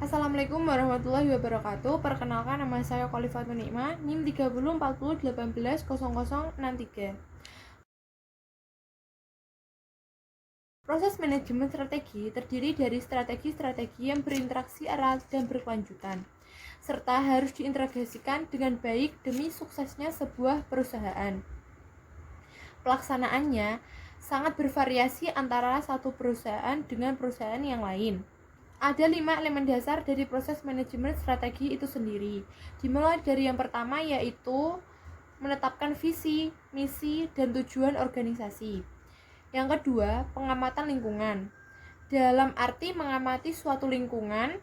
Assalamualaikum warahmatullahi wabarakatuh. Perkenalkan, nama saya Khalifatun Nikmah, NIM 3040180063. Proses manajemen strategi terdiri dari strategi-strategi yang berinteraksi erat dan berkelanjutan, serta harus diintegrasikan dengan baik demi suksesnya sebuah perusahaan. Pelaksanaannya sangat bervariasi antara satu perusahaan dengan perusahaan yang lain. Ada 5 elemen dasar dari proses manajemen strategi itu sendiri. Dimulai dari yang pertama, yaitu menetapkan visi, misi, dan tujuan organisasi. Yang kedua, pengamatan lingkungan. Dalam arti mengamati suatu lingkungan,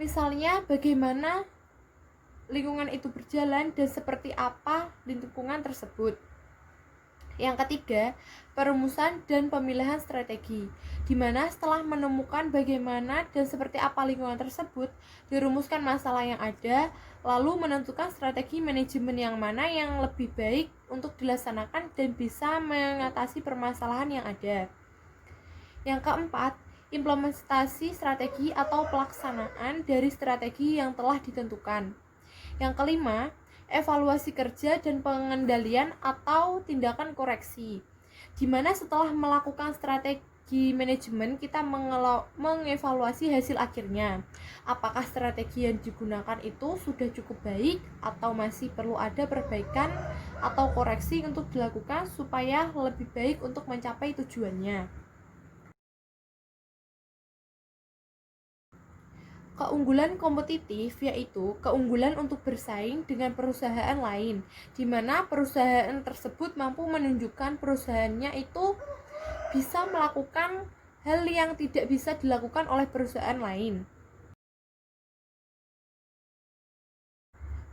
misalnya bagaimana lingkungan itu berjalan dan seperti apa lingkungan tersebut. Yang ketiga, perumusan dan pemilihan strategi, di mana setelah menemukan bagaimana dan seperti apa lingkungan tersebut, dirumuskan masalah yang ada, lalu menentukan strategi manajemen yang mana yang lebih baik untuk dilaksanakan dan bisa mengatasi permasalahan yang ada. Yang keempat, implementasi strategi atau pelaksanaan dari strategi yang telah ditentukan. Yang kelima, evaluasi kerja dan pengendalian atau tindakan koreksi, di mana setelah melakukan strategi manajemen kita mengevaluasi hasil akhirnya. Apakah strategi yang digunakan itu sudah cukup baik atau masih perlu ada perbaikan atau koreksi untuk dilakukan supaya lebih baik untuk mencapai tujuannya. Keunggulan kompetitif yaitu keunggulan untuk bersaing dengan perusahaan lain, di mana perusahaan tersebut mampu menunjukkan perusahaannya itu bisa melakukan hal yang tidak bisa dilakukan oleh perusahaan lain.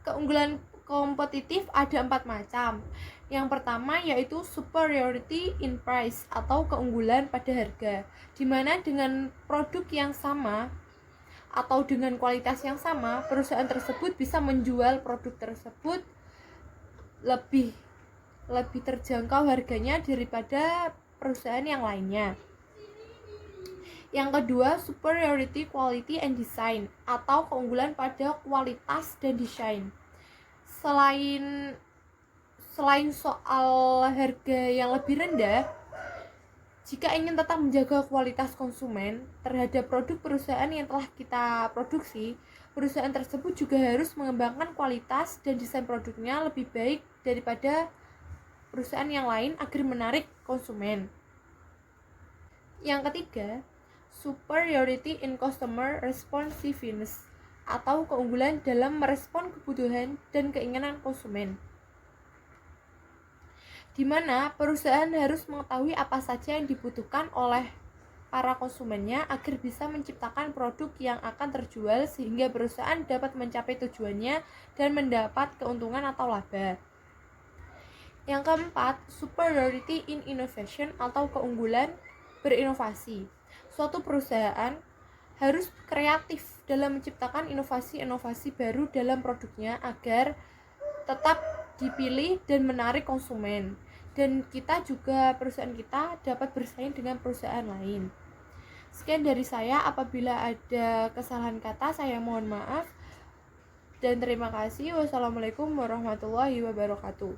Keunggulan kompetitif ada 4 macam. Yang pertama yaitu superiority in price atau keunggulan pada harga, di mana dengan produk yang sama atau dengan kualitas yang sama, perusahaan tersebut bisa menjual produk tersebut lebih terjangkau harganya daripada perusahaan yang lainnya. Yang kedua, superiority quality and design atau keunggulan pada kualitas dan desain. Selain soal harga yang lebih rendah, jika ingin tetap menjaga kualitas konsumen terhadap produk perusahaan yang telah kita produksi, perusahaan tersebut juga harus mengembangkan kualitas dan desain produknya lebih baik daripada perusahaan yang lain agar menarik konsumen. Yang ketiga, superiority in customer responsiveness atau keunggulan dalam merespon kebutuhan dan keinginan konsumen, di mana perusahaan harus mengetahui apa saja yang dibutuhkan oleh para konsumennya agar bisa menciptakan produk yang akan terjual sehingga perusahaan dapat mencapai tujuannya dan mendapat keuntungan atau laba. Yang keempat, superiority in innovation atau keunggulan berinovasi. Suatu perusahaan harus kreatif dalam menciptakan inovasi-inovasi baru dalam produknya agar tetap dipilih dan menarik konsumen, dan kita juga, perusahaan kita dapat bersaing dengan perusahaan lain. Sekian dari saya. Apabila ada kesalahan kata, saya mohon maaf dan terima kasih. Wassalamualaikum warahmatullahi wabarakatuh.